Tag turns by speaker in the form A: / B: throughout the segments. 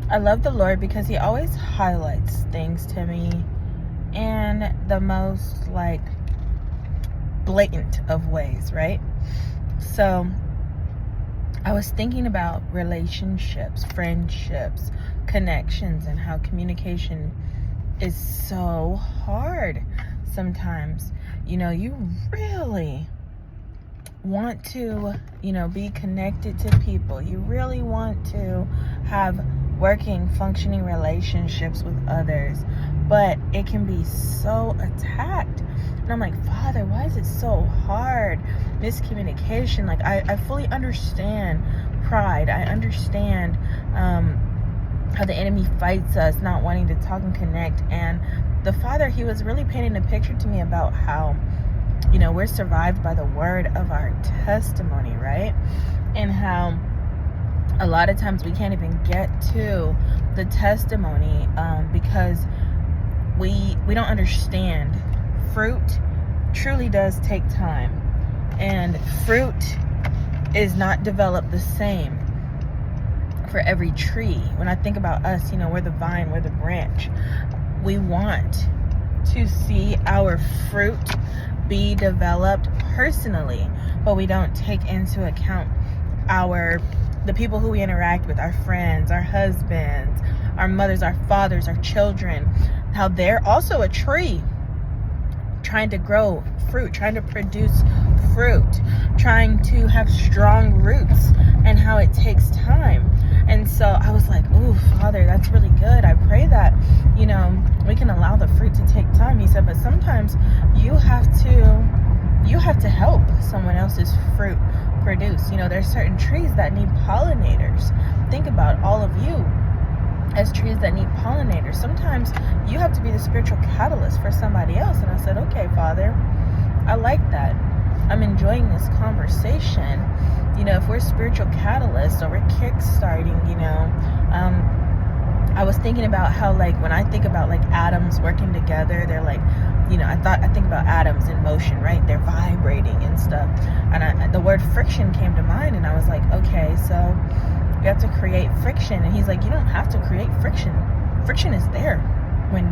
A: I love the Lord because he always highlights things to me in the most like blatant of ways, right? So I was thinking about relationships, friendships, connections, and how communication is so hard sometimes. You know, you really want to, be connected to people. You really want to have working, functioning relationships with others, but it can be so attacked. And I'm like, Father, why is it so hard? Miscommunication. Like, I fully understand pride. I understand how the enemy fights us, not wanting to talk and connect. And the Father, he was really painting a picture to me about how, we're survived by the word of our testimony, right? And how a lot of times we can't even get to the testimony because we don't understand. Fruit truly does take time, and fruit is not developed the same for every tree. When I think about us, we're the vine, we're the branch. We want to see our fruit be developed personally, but we don't take into account the people who we interact with, our friends, our husbands, our mothers, our fathers, our children, how they're also a tree trying to grow fruit, trying to produce fruit, trying to have strong roots, and how it takes time. And so I was like, oh, Father, that's really good. I pray that, we can allow the fruit to take time. He said, but sometimes you have to help someone else's fruit produce. There's certain trees that need pollinators. Think about all of you as trees that need pollinators. Sometimes you have to be the spiritual catalyst for somebody else. And I said, okay, Father, I like that. I'm enjoying this conversation. If we're spiritual catalysts or we're kickstarting, I was thinking about how, like, when I think about like atoms working together, they're like, I think about atoms in motion, right? They're vibrating and stuff. And the word friction came to mind, and I was like, okay, so you have to create friction. And he's like, you don't have to create friction. Friction is there. When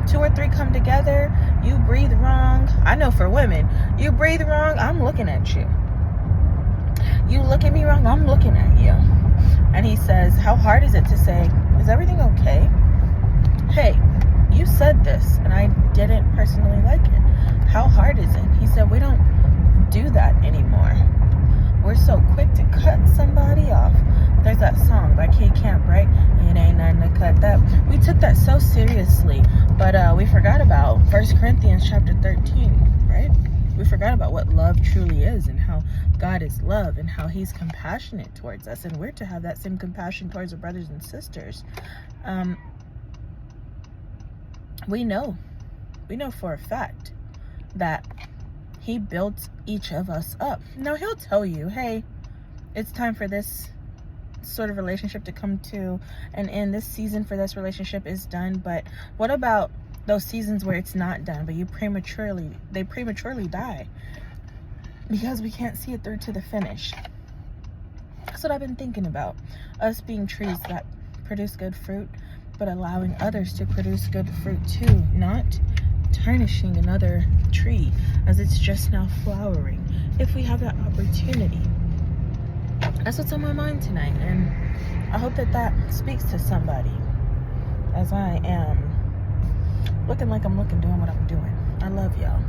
A: 2 or 3 come together, you breathe wrong. I know for women, you breathe wrong, I'm looking at you. You look at me wrong, I'm looking at you. And he says, how hard is it to say, is everything okay? Hey, you said this and I didn't personally like it. How hard is it? He said, we don't do that anymore. We're so quick to cut somebody off. There's that song by Kid Camp, right? It ain't nothing to cut that. We took that so seriously, but we forgot about 1 Corinthians chapter 13, right? We forgot about what love truly is, and how God is love, and how he's compassionate towards us, and we're to have that same compassion towards our brothers and sisters. We know for a fact that he built each of us up. Now, he'll tell you, hey, it's time for this sort of relationship to come to an end. This season for this relationship is done. But what about those seasons where it's not done, but they prematurely die because we can't see it through to the finish? That's what I've been thinking about. Us being trees that produce good fruit, but allowing others to produce good fruit too, not tarnishing another tree as it's just now flowering, if we have that opportunity. That's what's on my mind tonight, and I hope that speaks to somebody, as I am looking like I'm looking, doing what I'm doing. I love y'all.